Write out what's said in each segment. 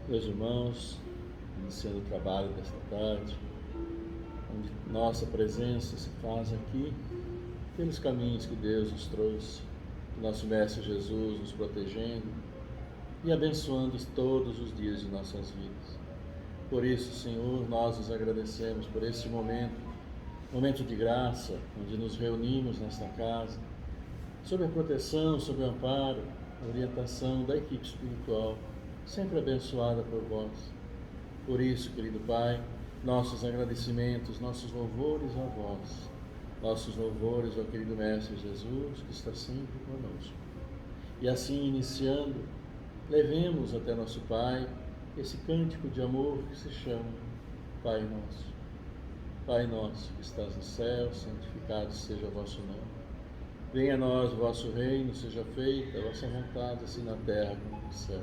Meus irmãos, iniciando o trabalho desta tarde, onde nossa presença se faz aqui, pelos caminhos que Deus nos trouxe, nosso Mestre Jesus nos protegendo e abençoando todos os dias de nossas vidas. Por isso, Senhor, nós nos agradecemos por este momento de graça, onde nos reunimos nesta casa, sob a proteção, sob o amparo, a orientação da equipe espiritual, sempre abençoada por vós. Por isso, querido Pai, nossos agradecimentos, nossos louvores a vós, nossos louvores ao querido Mestre Jesus, que está sempre conosco. E assim, iniciando, levemos até nosso Pai esse cântico de amor que se chama Pai Nosso. Pai nosso, que estás no céu, santificado seja o vosso nome. Venha a nós o vosso reino, seja feita a vossa vontade, assim na terra como no céu.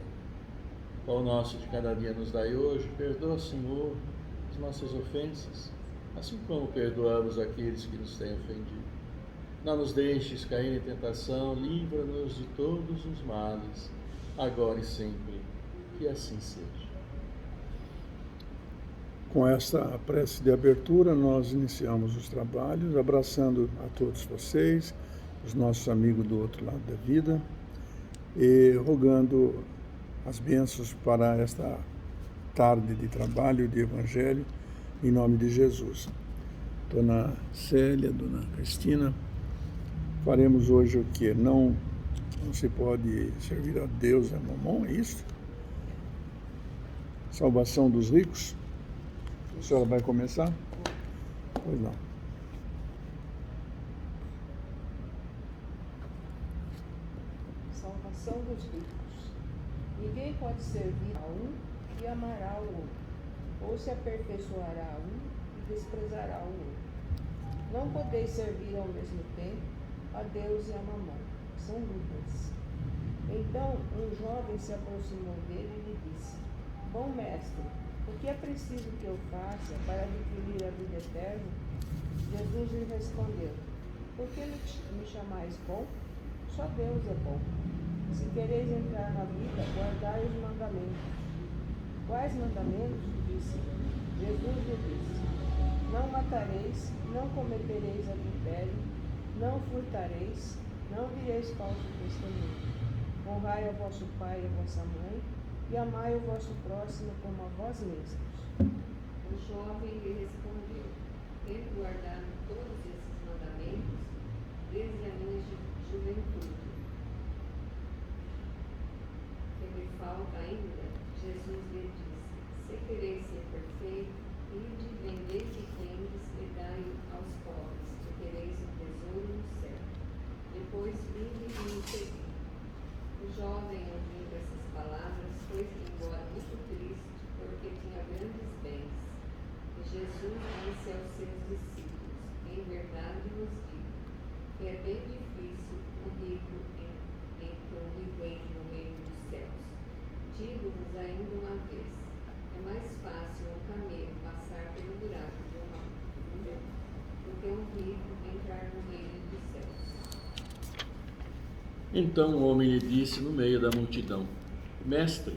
O pão nosso de cada dia nos dai hoje, perdoa, Senhor, as nossas ofensas, assim como perdoamos aqueles que nos têm ofendido. Não nos deixes cair em tentação, livra-nos de todos os males, agora e sempre, que assim seja. Com esta prece de abertura, nós iniciamos os trabalhos, abraçando a todos vocês, os nossos amigos do outro lado da vida, e rogando as bênçãos para esta tarde de trabalho, de Evangelho, em nome de Jesus. Dona Célia, Dona Cristina, faremos hoje o que? Não se pode servir a Deus a mamon, é isso? Salvação dos ricos. A senhora vai começar? Pois não. Salvação dos ricos. Ninguém pode servir a um e amará o outro, ou se aperfeiçoará a um e desprezará o outro. Não podeis servir ao mesmo tempo a Deus e a Mamon, são lutas. Então um jovem se aproximou dele e lhe disse: Bom mestre, o que é preciso que eu faça para adquirir a vida eterna? Jesus lhe respondeu: Por que me chamais bom? Só Deus é bom. Se quereis entrar na vida, guardai os mandamentos. Quais mandamentos? Disse. Jesus lhe disse: Não matareis, não cometereis adultério, não furtareis, não direis falso testemunho. Honrai a vosso pai e a vossa mãe, e amai o vosso próximo como a vós mesmos. O jovem lhe respondeu: Tenho guardado todos esses mandamentos desde a minha juventude. Que me falta ainda? Jesus lhe disse: Se quereis ser perfeito, ide, vendei que tendes e dai aos pobres, e tereis o tesouro no céu. Depois vinde e me segui. O jovem, ouvindo essas palavras, foi-se embora muito triste, porque tinha grandes bens. E Jesus disse aos seus discípulos: Em verdade vos digo, que é bem difícil o rico reine no reino dos céus. Digo-vos ainda uma vez: é mais fácil um camelo passar pelo buraco de uma agulha do que um rico entrar no reino dos céus. Então o homem lhe disse no meio da multidão: Mestre,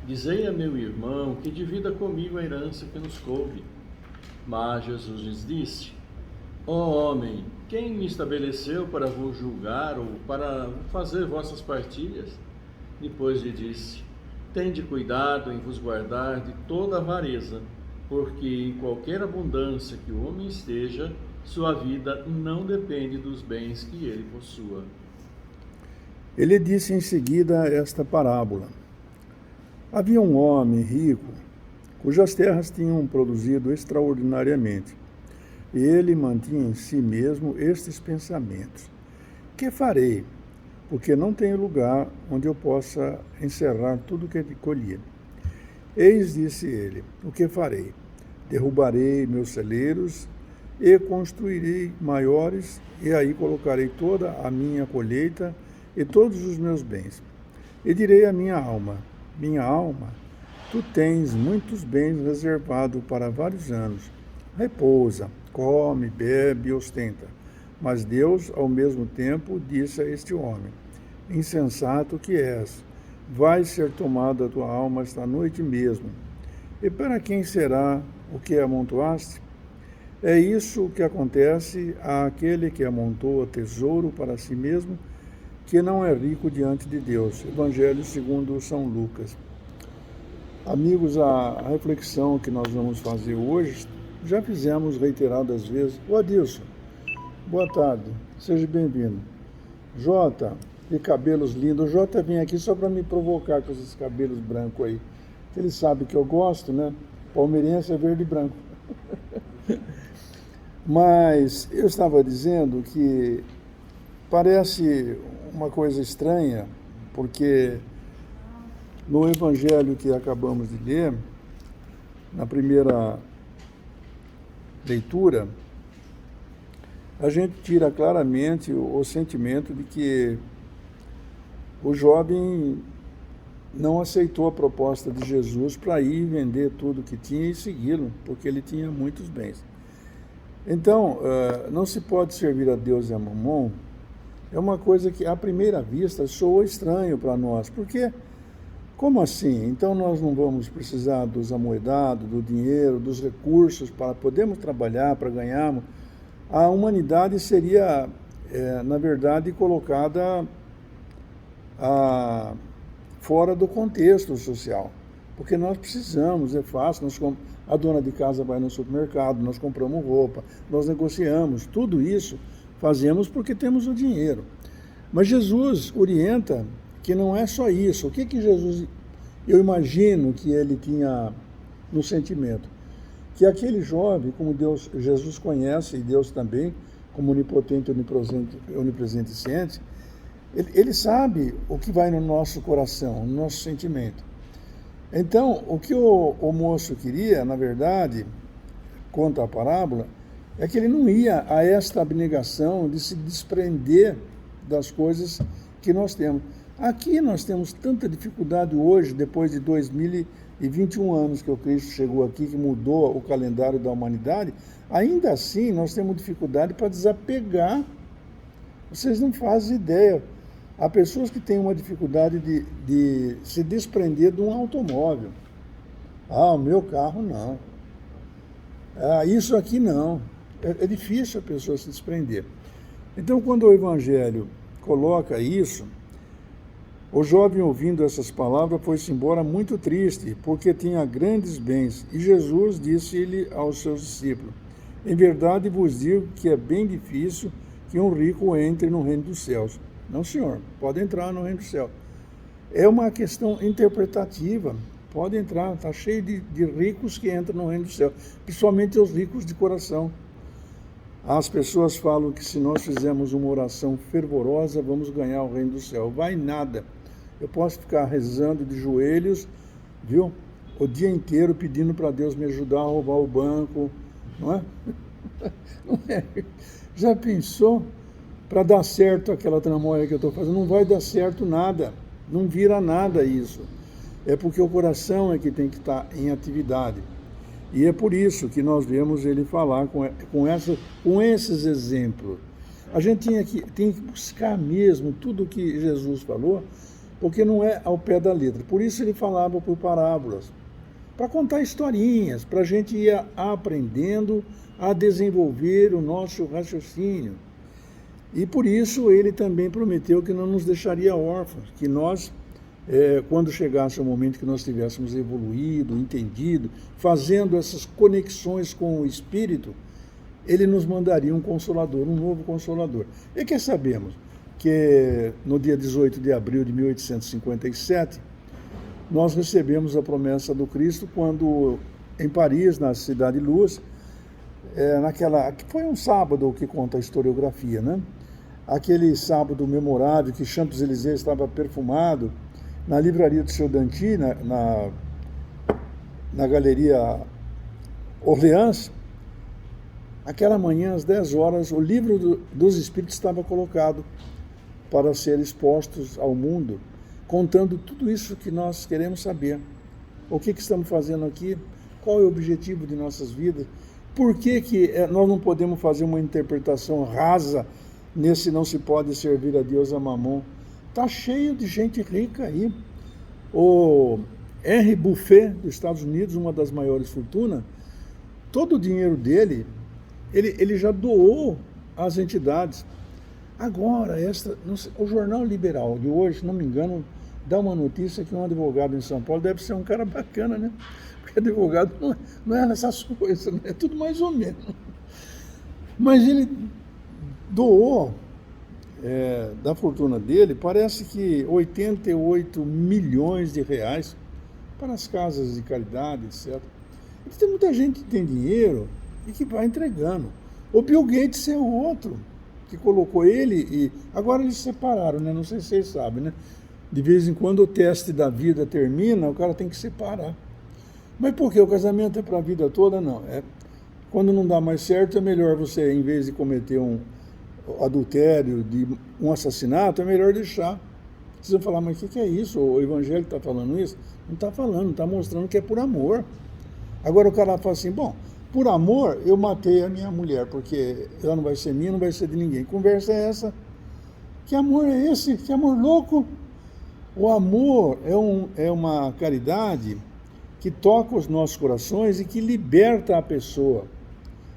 dizei a meu irmão que divida comigo a herança que nos coube. Mas Jesus lhes disse: Ó homem, quem me estabeleceu para vos julgar ou para fazer vossas partilhas? Depois lhe disse: Tende cuidado em vos guardar de toda avareza, porque em qualquer abundância que o homem esteja, sua vida não depende dos bens que ele possua. Ele disse em seguida esta parábola. Havia um homem rico, cujas terras tinham produzido extraordinariamente. E ele mantinha em si mesmo estes pensamentos: Que farei? Porque não tenho lugar onde eu possa encerrar tudo o que colhi. Eis, disse ele, o que farei? Derrubarei meus celeiros e construirei maiores, e aí colocarei toda a minha colheita e todos os meus bens. E direi à minha alma: minha alma, tu tens muitos bens reservados para vários anos. Repousa, come, bebe e ostenta. Mas Deus, ao mesmo tempo, disse a este homem: insensato que és, vai ser tomada a tua alma esta noite mesmo. E para quem será o que amontoaste? É isso que acontece àquele que amontou tesouro para si mesmo, que não é rico diante de Deus. Evangelho segundo São Lucas. Amigos, a reflexão que nós vamos fazer hoje, já fizemos reiteradas vezes. Ô Adilson, boa tarde, seja bem-vindo. Jota, de cabelos lindos. O Jota vem aqui só para me provocar com esses cabelos brancos aí. Ele sabe que eu gosto, né? Palmeirense é verde e branco. Mas eu estava dizendo que parece uma coisa estranha, porque no evangelho que acabamos de ler, na primeira leitura, a gente tira claramente o sentimento de que o jovem não aceitou a proposta de Jesus para ir vender tudo que tinha e segui-lo, porque ele tinha muitos bens. Então, não se pode servir a Deus e a Mamon. É uma coisa que, à primeira vista, soa estranho para nós. Porque, como assim? Então, nós não vamos precisar dos amoedados, do dinheiro, dos recursos para podermos trabalhar, para ganharmos. A humanidade seria, na verdade, colocada fora do contexto social. Porque nós precisamos, é fácil, a dona de casa vai no supermercado, nós compramos roupa, nós negociamos, tudo isso fazemos porque temos o dinheiro. Mas Jesus orienta que não é só isso. O que Jesus, eu imagino que ele tinha no sentimento? Que aquele jovem, como Jesus conhece, e Deus também, como onipotente, onipresente e ciente, ele sabe o que vai no nosso coração, no nosso sentimento. Então, o que o moço queria, na verdade, conta a parábola, é que ele não ia a esta abnegação de se desprender das coisas que nós temos. Aqui nós temos tanta dificuldade hoje, depois de 2021 anos que o Cristo chegou aqui, que mudou o calendário da humanidade, ainda assim nós temos dificuldade para desapegar. Vocês não fazem ideia. Há pessoas que têm uma dificuldade de se desprender de um automóvel. Ah, o meu carro não. Ah, isso aqui não. É difícil a pessoa se desprender. Então, quando o Evangelho coloca isso, o jovem, ouvindo essas palavras, foi-se embora muito triste, porque tinha grandes bens. E Jesus disse-lhe aos seus discípulos: em verdade vos digo que é bem difícil que um rico entre no reino dos céus. Não, senhor, pode entrar no reino do céu. É uma questão interpretativa. Pode entrar, está cheio de ricos que entram no reino do céu, principalmente os ricos de coração. As pessoas falam que se nós fizermos uma oração fervorosa, vamos ganhar o reino do céu. Vai nada. Eu posso ficar rezando de joelhos, viu? O dia inteiro pedindo para Deus me ajudar a roubar o banco, não é? Não é? Já pensou? Para dar certo aquela tramóia que eu estou fazendo, não vai dar certo nada, não vira nada isso. É porque o coração é que tem que estar em atividade. E é por isso que nós vemos ele falar com esses exemplos. A gente tem que buscar mesmo tudo o que Jesus falou, porque não é ao pé da letra. Por isso ele falava por parábolas, para contar historinhas, para a gente ir aprendendo a desenvolver o nosso raciocínio. E por isso ele também prometeu que não nos deixaria órfãos, que nós, quando chegasse o momento que nós tivéssemos evoluído, entendido, fazendo essas conexões com o Espírito, ele nos mandaria um consolador, um novo consolador. E que sabemos que no dia 18 de abril de 1857, nós recebemos a promessa do Cristo quando, em Paris, na Cidade Luz, foi um sábado que conta a historiografia, né? Aquele sábado memorável que Champs-Élysées estava perfumado, na livraria do seu Danty, na Galeria Orleans, aquela manhã, às 10 horas, o livro dos Espíritos estava colocado para ser expostos ao mundo, contando tudo isso que nós queremos saber. O que estamos fazendo aqui? Qual é o objetivo de nossas vidas? Por que nós não podemos fazer uma interpretação rasa nesse não se pode servir a Deus a Mamon? Está cheio de gente rica aí. O Henry Buffett, dos Estados Unidos, uma das maiores fortunas, todo o dinheiro dele, ele já doou às entidades. Agora, o Jornal Liberal de hoje, se não me engano, dá uma notícia que um advogado em São Paulo deve ser um cara bacana, né? Porque advogado não é nessas coisas, né? É tudo mais ou menos. Mas ele doou da fortuna dele, parece que 88 milhões de reais para as casas de caridade, etc. E tem muita gente que tem dinheiro e que vai entregando. O Bill Gates é o outro, que colocou ele e... Agora eles se separaram, né? Não sei se vocês sabem, né? De vez em quando o teste da vida termina, o cara tem que separar. Mas por quê? O casamento é para a vida toda? Não. Quando não dá mais certo, é melhor você, em vez de cometer um adultério, de um assassinato, é melhor deixar. Vocês vão falar, mas o que é isso? O evangelho está falando isso? Não está falando, está mostrando que é por amor. Agora o cara fala assim, bom, por amor eu matei a minha mulher, porque ela não vai ser minha, não vai ser de ninguém. Conversa é essa? Que amor é esse? Que amor louco? O amor é uma caridade que toca os nossos corações e que liberta a pessoa,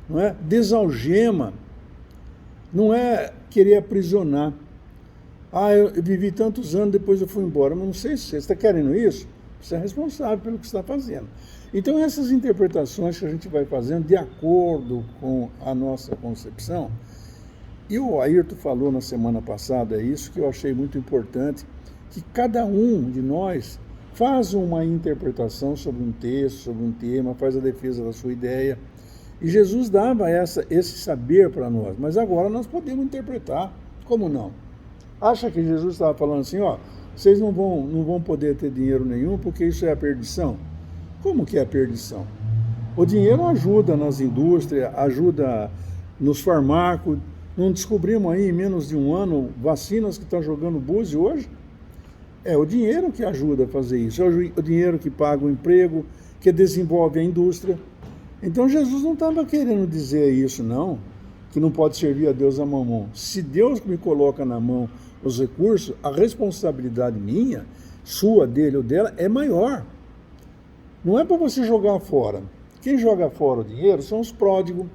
não é? Desalgema, não é querer aprisionar. Eu vivi tantos anos, depois eu fui embora. Mas não sei se você está querendo isso, você é responsável pelo que está fazendo. Então essas interpretações que a gente vai fazendo de acordo com a nossa concepção, e o Ayrton falou na semana passada isso, que eu achei muito importante, que cada um de nós faz uma interpretação sobre um texto, sobre um tema, faz a defesa da sua ideia. E Jesus dava esse saber para nós, mas agora nós podemos interpretar. Como não? Acha que Jesus estava falando assim, vocês não vão poder ter dinheiro nenhum porque isso é a perdição? Como que é a perdição? O dinheiro ajuda nas indústrias, ajuda nos farmacos. Não descobrimos aí em menos de um ano vacinas que estão jogando búzio hoje? É o dinheiro que ajuda a fazer isso, é o dinheiro que paga o emprego, que desenvolve a indústria. Então Jesus não estava querendo dizer isso, não, que não pode servir a Deus a mamão. Se Deus me coloca na mão os recursos, a responsabilidade minha, sua, dele ou dela, é maior. Não é para você jogar fora. Quem joga fora o dinheiro são os pródigos.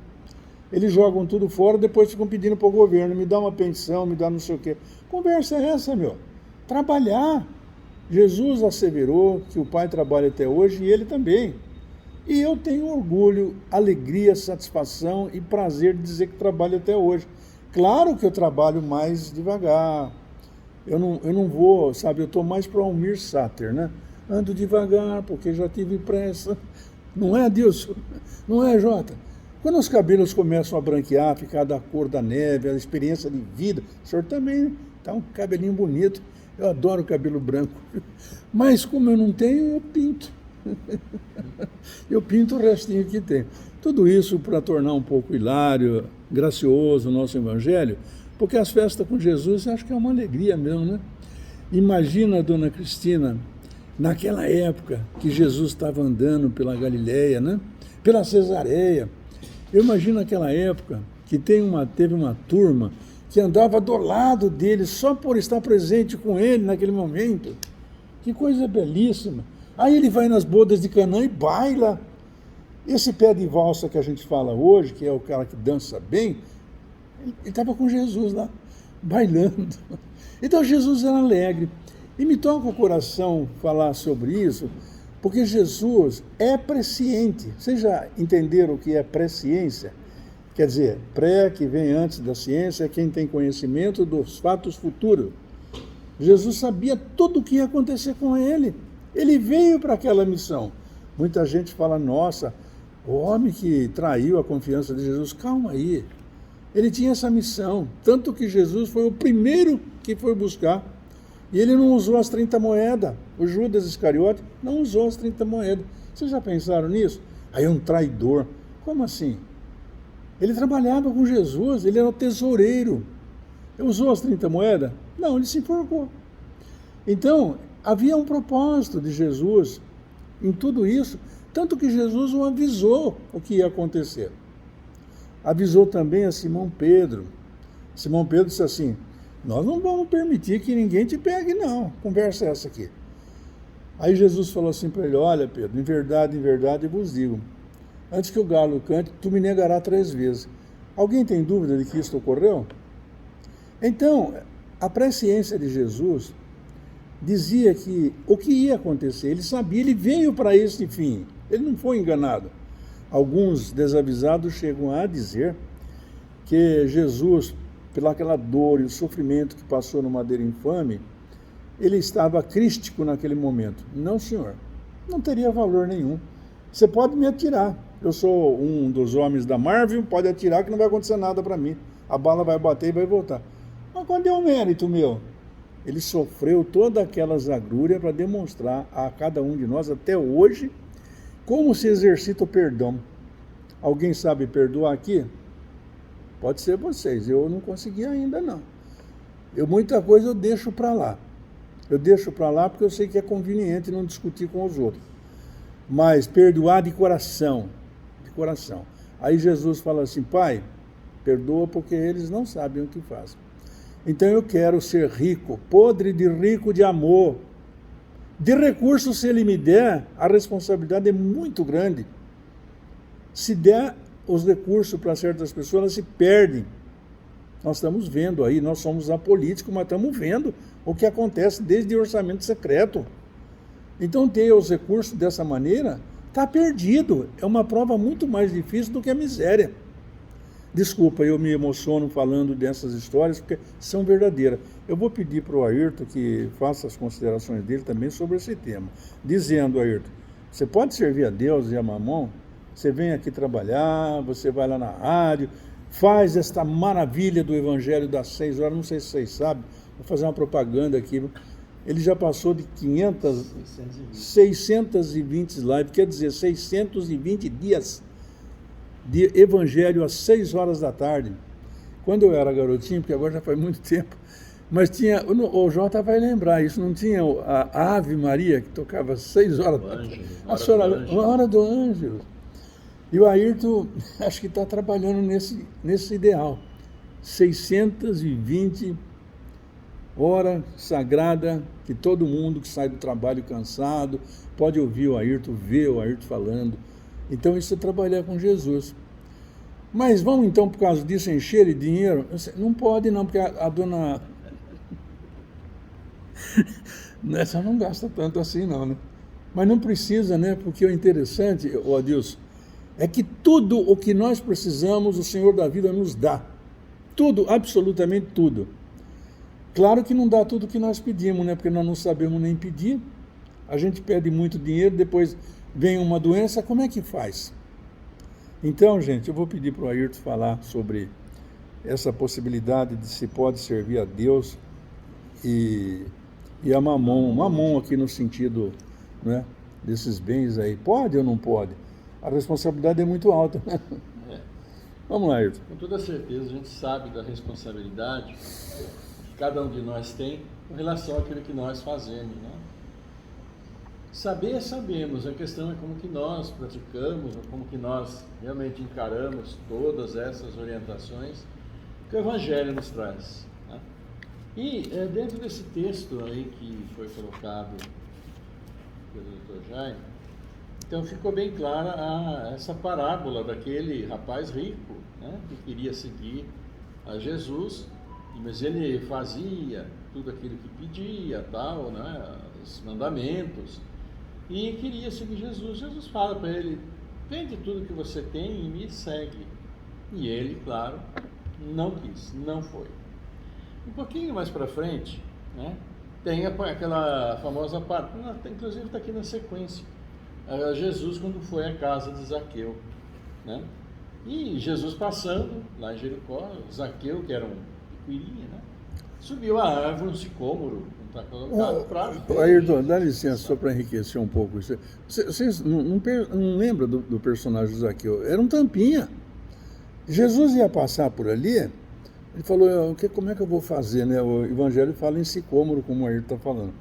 Eles jogam tudo fora, depois ficam pedindo para o governo, me dá uma pensão, me dá não sei o quê. Conversa é essa, meu? Trabalhar. Jesus asseverou que o Pai trabalha até hoje e ele também. E eu tenho orgulho, alegria, satisfação e prazer de dizer que trabalho até hoje. Claro que eu trabalho mais devagar. Eu não vou, sabe, eu estou mais para o Almir Sater, né? Ando devagar porque já tive pressa. Não é, Deus? Não é, Jota? Quando os cabelos começam a branquear, ficar da cor da neve, a experiência de vida, o senhor também está um cabelinho bonito. Eu adoro cabelo branco. Mas como eu não tenho, eu pinto. Eu pinto o restinho que tem. Tudo isso para tornar um pouco hilário, gracioso o nosso evangelho, porque as festas com Jesus, eu acho que é uma alegria mesmo, né? Imagina a dona Cristina, naquela época que Jesus estava andando pela Galileia, né? Pela Cesareia. Eu imagino aquela época que teve uma turma que andava do lado dele só por estar presente com ele naquele momento. Que coisa belíssima. Aí ele vai nas bodas de Canaã e baila. Esse pé de valsa que a gente fala hoje, que é o cara que dança bem, ele estava com Jesus lá, bailando. Então Jesus era alegre. E me toca o coração falar sobre isso, porque Jesus é presciente. Vocês já entenderam o que é presciência? Quer dizer, pré, que vem antes da ciência, é quem tem conhecimento dos fatos futuros. Jesus sabia tudo o que ia acontecer com ele. Ele veio para aquela missão. Muita gente fala, nossa, o homem que traiu a confiança de Jesus, calma aí. Ele tinha essa missão, tanto que Jesus foi o primeiro que foi buscar. E ele não usou as 30 moedas. O Judas Iscariote não usou as 30 moedas. Vocês já pensaram nisso? Aí é um traidor. Como assim? Ele trabalhava com Jesus, ele era o tesoureiro. Ele usou as 30 moedas? Não, ele se enforcou. Então, havia um propósito de Jesus em tudo isso, tanto que Jesus o avisou o que ia acontecer. Avisou também a Simão Pedro. Simão Pedro disse assim, nós não vamos permitir que ninguém te pegue, não. Conversa essa aqui. Aí Jesus falou assim para ele: olha, Pedro, em verdade eu vos digo, antes que o galo cante, tu me negarás 3 vezes. Alguém tem dúvida de que isso ocorreu? Então, a presciência de Jesus dizia que o que ia acontecer, ele sabia, ele veio para esse fim, ele não foi enganado. Alguns desavisados chegam a dizer que Jesus, pelaquela dor e o sofrimento que passou no madeiro infame, ele estava crístico naquele momento. Não, senhor, não teria valor nenhum. Você pode me atirar, eu sou um dos homens da Marvel, pode atirar que não vai acontecer nada para mim. A bala vai bater e vai voltar. Mas qual é o mérito meu? Ele sofreu todas aquelas agruras para demonstrar a cada um de nós, até hoje, como se exercita o perdão. Alguém sabe perdoar aqui? Pode ser vocês, eu não consegui ainda não. Muita coisa eu deixo para lá. Eu deixo para lá porque eu sei que é conveniente não discutir com os outros. Mas perdoar de coração, de coração. Aí Jesus fala assim: Pai, perdoa porque eles não sabem o que fazem. Então eu quero ser rico, podre de rico de amor. De recursos, se ele me der, a responsabilidade é muito grande. Se der os recursos para certas pessoas, elas se perdem. Nós estamos vendo aí, nós somos apolíticos, mas estamos vendo o que acontece desde o orçamento secreto. Então, ter os recursos dessa maneira, está perdido. É uma prova muito mais difícil do que a miséria. Desculpa, eu me emociono falando dessas histórias, porque são verdadeiras. Eu vou pedir para o Ayrton que faça as considerações dele também sobre esse tema. Dizendo, Ayrton, você pode servir a Deus e a Mamon, você vem aqui trabalhar, você vai lá na rádio, faz esta maravilha do Evangelho das 6 horas, não sei se vocês sabem, vou fazer uma propaganda aqui. Ele já passou de 620 lives, quer dizer, 620 dias de Evangelho às 6 horas da tarde. Quando eu era garotinho, porque agora já faz muito tempo, mas tinha, o Jota vai lembrar isso, não tinha a Ave Maria, que tocava às 6 horas da tarde. A hora do Ângelo. E o Ayrton, acho que está trabalhando nesse ideal. 620 hora sagrada, que todo mundo que sai do trabalho cansado pode ouvir o Ayrton, ver o Ayrton falando. Então isso é trabalhar com Jesus. Mas vamos então, por causa disso, encher ele de dinheiro? Não pode não, porque a dona... Essa não gasta tanto assim não, né? Mas não precisa, né? Porque o interessante, Adilson, é que tudo o que nós precisamos, o Senhor da vida nos dá. Tudo, absolutamente tudo. Claro que não dá tudo o que nós pedimos, né? Porque nós não sabemos nem pedir. A gente pede muito dinheiro, depois vem uma doença, como é que faz? Então, gente, eu vou pedir para o Ayrton falar sobre essa possibilidade de se pode servir a Deus e a Mamon aqui no sentido, né, desses bens aí. Pode ou não pode? A responsabilidade é muito alta. Vamos lá, Ayrton. Com toda certeza, a gente sabe da responsabilidade que cada um de nós tem com relação àquilo que nós fazemos, né? Saber, sabemos, a questão é como que nós praticamos, ou como que nós realmente encaramos todas essas orientações que o Evangelho nos traz, né? E dentro desse texto aí que foi colocado pelo Dr. Jaime, então ficou bem clara essa parábola daquele rapaz rico, né, que queria seguir a Jesus, mas ele fazia tudo aquilo que pedia, tal, né, os mandamentos, e queria seguir Jesus. Jesus fala para ele: vende tudo que você tem e me segue. E ele, claro, não quis, não foi. Um pouquinho mais para frente, né, tem aquela famosa parte, inclusive está aqui na sequência, Jesus quando foi à casa de Zaqueu, né? E Jesus passando lá em Jericó, Zaqueu, que era um picuinha, né, subiu a árvore, um sicômoro, está colocado para... Ayrton, dá licença só para enriquecer um pouco. Vocês não lembram do personagem Zaqueu? Era um tampinha. Jesus ia passar por ali, ele falou: como é que eu vou fazer, né? O Evangelho fala em sicômoro, como o Ayrton está falando.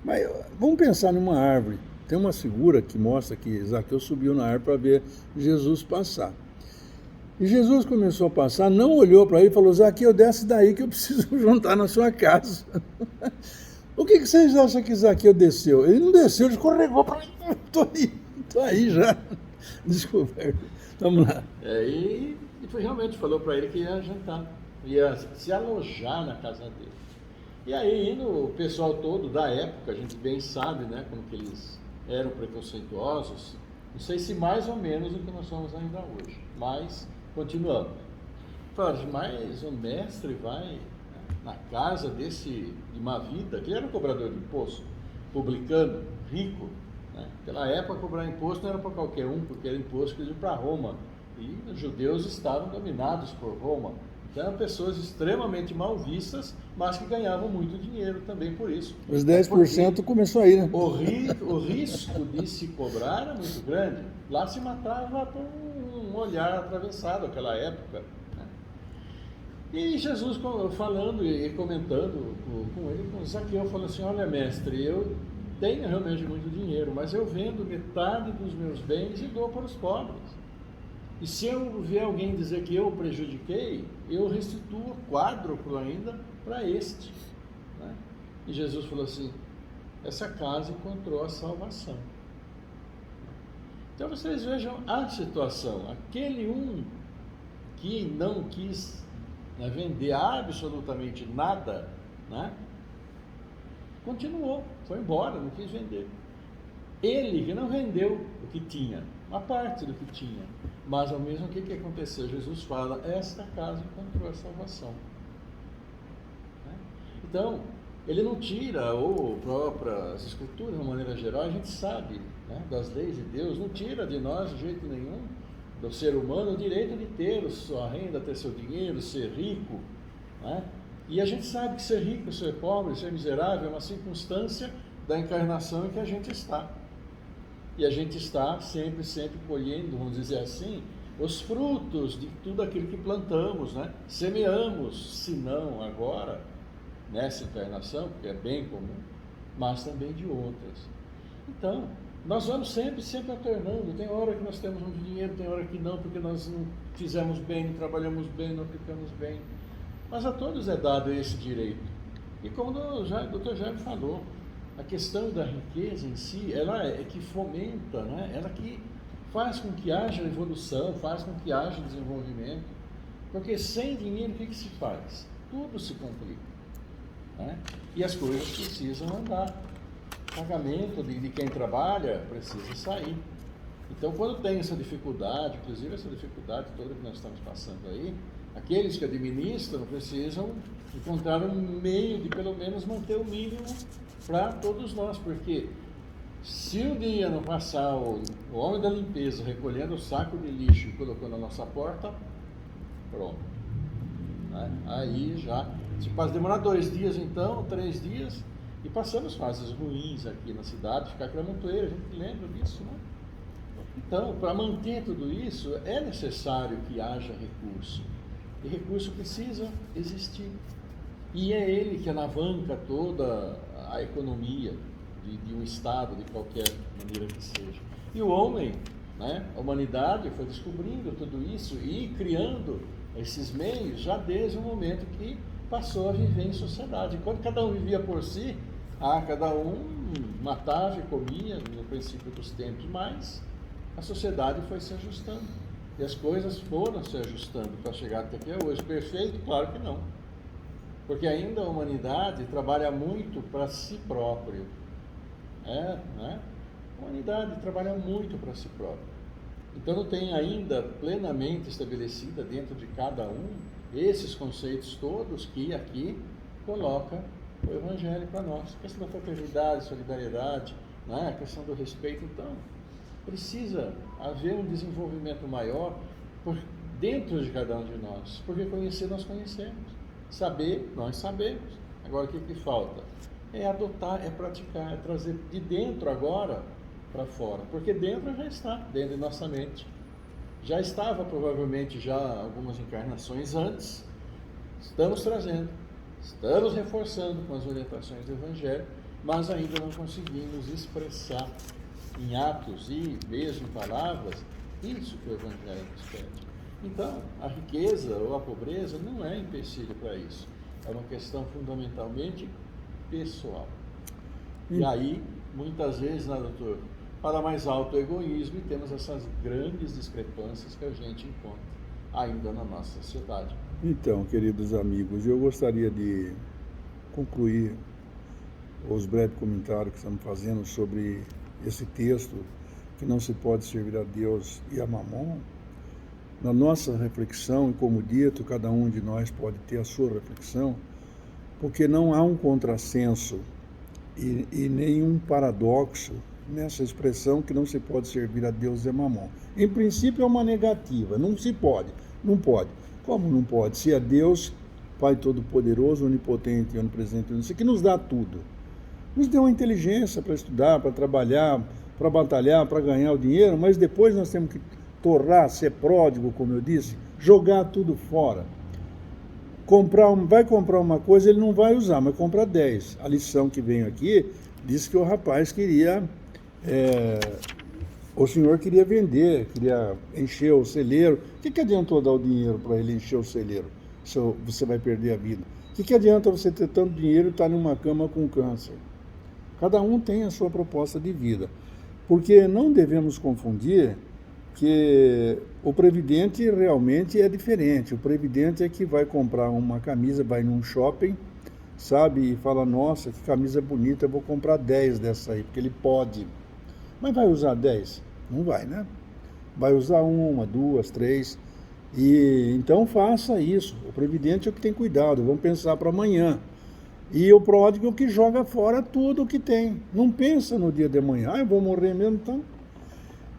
Mas vamos pensar numa árvore. Tem uma figura que mostra que Zaqueu subiu na árvore para ver Jesus passar. E Jesus começou a passar, não olhou para ele e falou: Zaqueu, desce daí que eu preciso jantar na sua casa. O que vocês acham que Zaqueu desceu? Ele não desceu, ele escorregou para tô aí já. Desculpa. Vamos lá. E foi realmente falou para ele que ia jantar, ia se alojar na casa dele. E aí o pessoal todo da época, a gente bem sabe, né, como que eles eram preconceituosos, não sei se mais ou menos do que nós somos ainda hoje, mas continuamos. Falaram, mas o mestre vai na casa de uma vida, que era um cobrador de imposto, publicano, rico, né? Naquela época cobrar imposto não era para qualquer um, porque era imposto que ia para Roma, e os judeus estavam dominados por Roma. Então eram pessoas extremamente mal vistas, mas que ganhavam muito dinheiro também por isso. Os 10% começou aí, né? O risco de se cobrar era muito grande. Lá se matava por um olhar atravessado naquela época. Né? E Jesus falando e comentando com ele, com Zaqueu, falou assim, olha mestre, eu tenho realmente muito dinheiro, mas eu vendo metade dos meus bens e dou para os pobres. E se eu ver alguém dizer que eu o prejudiquei, eu restituo quádruplo ainda para este. Né? E Jesus falou assim, essa casa encontrou a salvação. Então vocês vejam a situação. Aquele que não quis, né, vender absolutamente nada, né, continuou, foi embora, não quis vender. Ele que não vendeu o que tinha, uma parte do que tinha, mas ao mesmo o que aconteceu? Jesus fala, esta casa encontrou a salvação. Né? Então, ele não tira, ou próprias escrituras, de uma maneira geral, a gente sabe, né, das leis de Deus, não tira de nós de jeito nenhum, do ser humano, o direito de ter sua renda, ter seu dinheiro, ser rico. Né? E a gente sabe que ser rico, ser pobre, ser miserável é uma circunstância da encarnação em que a gente está. E a gente está sempre colhendo, vamos dizer assim, os frutos de tudo aquilo que plantamos, né? Semeamos, se não agora, nessa encarnação, porque é bem comum, mas também de outras. Então, nós vamos sempre alternando. Tem hora que nós temos muito dinheiro, tem hora que não, porque nós não fizemos bem, não trabalhamos bem, não aplicamos bem. Mas a todos é dado esse direito. E como o Dr. Jaime falou, a questão da riqueza em si, ela é que fomenta, né? Ela que faz com que haja evolução, faz com que haja desenvolvimento. Porque sem dinheiro, o que se faz? Tudo se complica. Né? E as coisas precisam andar. O pagamento de quem trabalha precisa sair. Então, quando tem essa dificuldade, inclusive essa dificuldade toda que nós estamos passando aí, aqueles que administram precisam encontrar um meio de pelo menos manter o mínimo para todos nós, porque se um dia não passar o homem da limpeza recolhendo o saco de lixo e colocando na nossa porta, pronto. Né? Aí já, se pode demorar 2 dias então, 3 dias, e passamos fases ruins aqui na cidade, ficar Cramontoeira, a gente lembra disso, né? Então, para manter tudo isso, é necessário que haja recurso. E recurso precisa existir. E é ele que alavanca toda a economia de um Estado, de qualquer maneira que seja. E o homem, né, a humanidade foi descobrindo tudo isso e criando esses meios já desde o momento que passou a viver em sociedade. Enquanto cada um vivia por si, cada um matava e comia no princípio dos tempos, mas a sociedade foi se ajustando. E as coisas foram se ajustando para chegar até aqui hoje. Perfeito? Claro que não. Porque ainda a humanidade trabalha muito para si próprio. Né? A humanidade trabalha muito para si próprio. Então não tem ainda plenamente estabelecida dentro de cada um esses conceitos todos que aqui coloca o Evangelho para nós. A questão da fraternidade, solidariedade, né? A questão do respeito. Então, precisa haver um desenvolvimento maior por dentro de cada um de nós, porque conhecer nós conhecemos, saber nós sabemos. Agora o que falta? É adotar, é praticar, é trazer de dentro agora para fora, porque dentro já está, dentro de nossa mente. Já estava provavelmente já algumas encarnações antes, estamos trazendo, estamos reforçando com as orientações do Evangelho, mas ainda não conseguimos expressar em atos e mesmo em palavras isso que o Evangelho nos pede. Então, a riqueza ou a pobreza não é empecilho para isso. É uma questão fundamentalmente pessoal. E aí, muitas vezes, né, doutor, para mais alto egoísmo e temos essas grandes discrepâncias que a gente encontra ainda na nossa sociedade. Então, queridos amigos, eu gostaria de concluir os breves comentários que estamos fazendo sobre esse texto, que não se pode servir a Deus e a Mamon. Na nossa reflexão, e como dito, cada um de nós pode ter a sua reflexão, porque não há um contrassenso e nenhum paradoxo nessa expressão que não se pode servir a Deus e a Mamon. Em princípio é uma negativa, não se pode, não pode. Como não pode? Se é Deus, Pai Todo-Poderoso, Onipotente e Onipresente, que nos dá tudo. Nos deu uma inteligência para estudar, para trabalhar, para batalhar, para ganhar o dinheiro, mas depois nós temos que torrar, ser pródigo, como eu disse, jogar tudo fora. Vai comprar uma coisa, ele não vai usar, mas compra 10. A lição que vem aqui diz que o rapaz queria, o senhor queria vender, queria encher o celeiro. O que adiantou dar o dinheiro para ele encher o celeiro, se você vai perder a vida? O que adianta você ter tanto dinheiro e estar numa cama com câncer? Cada um tem a sua proposta de vida. Porque não devemos confundir que o previdente realmente é diferente. O previdente é que vai comprar uma camisa, vai num shopping, sabe, e fala, nossa, que camisa bonita, eu vou comprar 10 dessa aí, porque ele pode. Mas vai usar 10? Não vai, né? Vai usar 1, 2, 3. E então faça isso. O previdente é o que tem cuidado, vamos pensar para amanhã. E o pródigo é o que joga fora tudo o que tem. Não pensa no dia de amanhã. Eu vou morrer mesmo, então.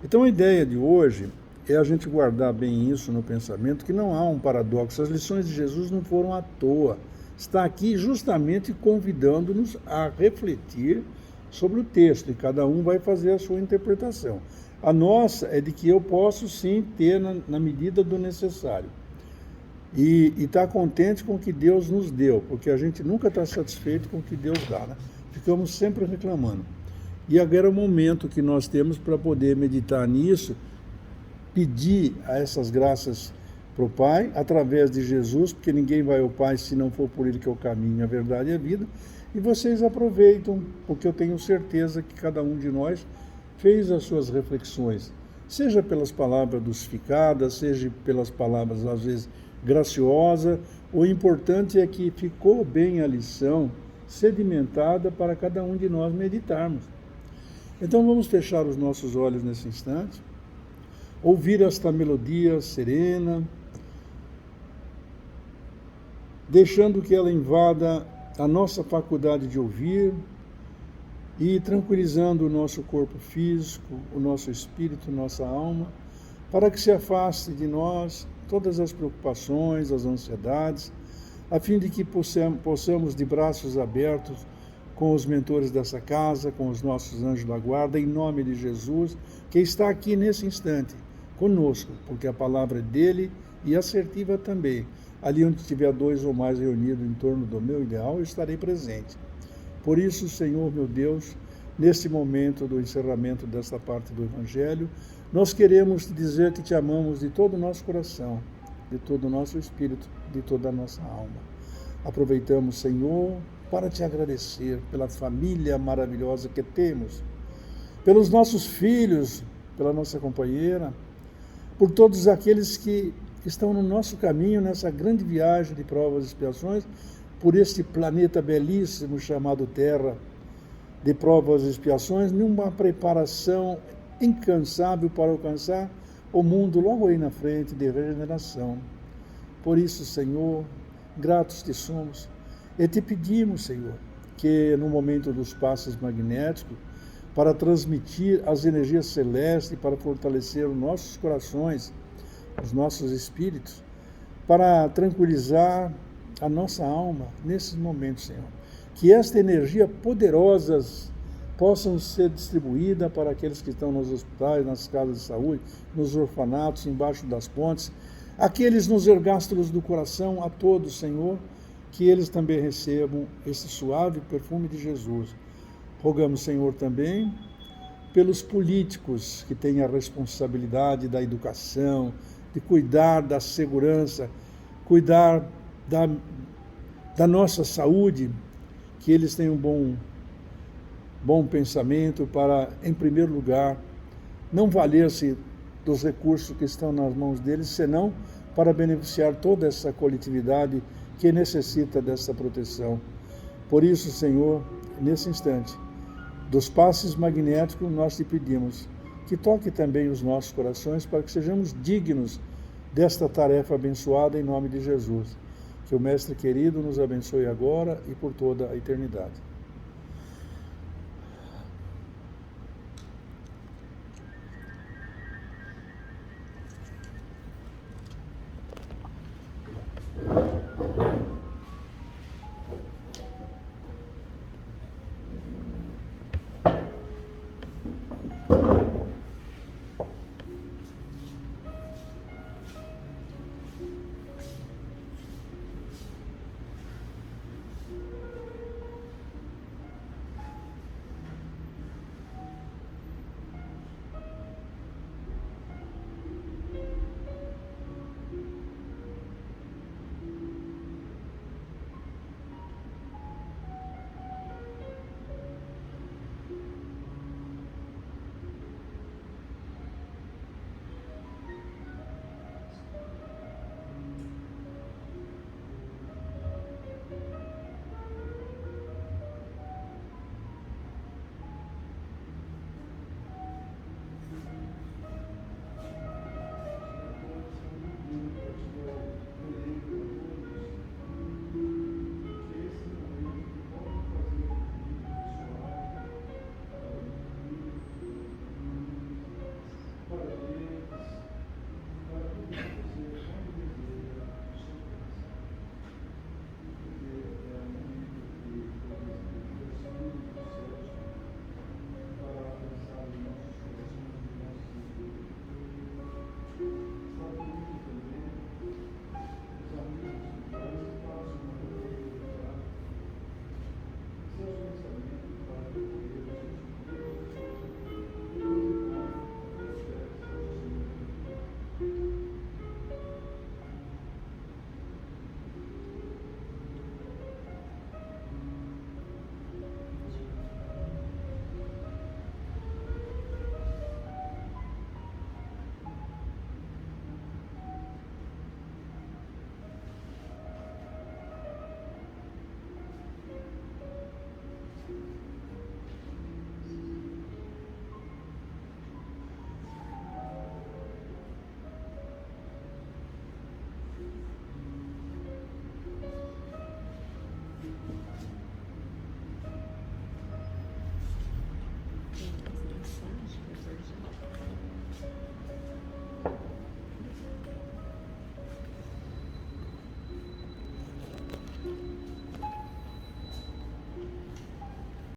Então a ideia de hoje é a gente guardar bem isso no pensamento, que não há um paradoxo. As lições de Jesus não foram à toa. Está aqui justamente convidando-nos a refletir sobre o texto, e cada um vai fazer a sua interpretação. A nossa é de que eu posso sim ter na medida do necessário. E estar contente com o que Deus nos deu, porque a gente nunca está satisfeito com o que Deus dá, né? Ficamos sempre reclamando. E agora é o momento que nós temos para poder meditar nisso, pedir a essas graças para o Pai, através de Jesus, porque ninguém vai ao Pai se não for por Ele, que é o caminho, a verdade e a vida. E vocês aproveitam, porque eu tenho certeza que cada um de nós fez as suas reflexões, seja pelas palavras dosificadas, seja pelas palavras, às vezes, graciosa. O importante é que ficou bem a lição sedimentada para cada um de nós meditarmos. Então vamos fechar os nossos olhos nesse instante, ouvir esta melodia serena, deixando que ela invada a nossa faculdade de ouvir e tranquilizando o nosso corpo físico, o nosso espírito, nossa alma, para que se afaste de nós todas as preocupações, as ansiedades, a fim de que possamos de braços abertos com os mentores dessa casa, com os nossos anjos da guarda, em nome de Jesus, que está aqui nesse instante, conosco, porque a palavra é dele e assertiva também. Ali onde tiver 2 ou mais reunidos em torno do meu ideal, eu estarei presente. Por isso, Senhor, meu Deus, nesse momento do encerramento desta parte do Evangelho, nós queremos te dizer que te amamos de todo o nosso coração, de todo o nosso espírito, de toda a nossa alma. Aproveitamos, Senhor, para te agradecer pela família maravilhosa que temos, pelos nossos filhos, pela nossa companheira, por todos aqueles que estão no nosso caminho, nessa grande viagem de provas e expiações, por este planeta belíssimo chamado Terra, de provas e expiações, numa preparação incansável para alcançar o mundo logo aí na frente de regeneração. Por isso, Senhor, gratos te somos e te pedimos, Senhor, que no momento dos passos magnéticos, para transmitir as energias celestes, para fortalecer os nossos corações, os nossos espíritos, para tranquilizar a nossa alma nesses momentos, Senhor. Que esta energia poderosa possam ser distribuída para aqueles que estão nos hospitais, nas casas de saúde, nos orfanatos, embaixo das pontes, aqueles nos ergástulos do coração, a todos, Senhor, que eles também recebam esse suave perfume de Jesus. Rogamos, Senhor, também pelos políticos que têm a responsabilidade da educação, de cuidar da segurança, cuidar da nossa saúde, que eles tenham bom pensamento para, em primeiro lugar, não valer-se dos recursos que estão nas mãos deles, senão para beneficiar toda essa coletividade que necessita dessa proteção. Por isso, Senhor, nesse instante, dos passes magnéticos, nós te pedimos que toque também os nossos corações para que sejamos dignos desta tarefa abençoada em nome de Jesus. Que o Mestre querido nos abençoe agora e por toda a eternidade.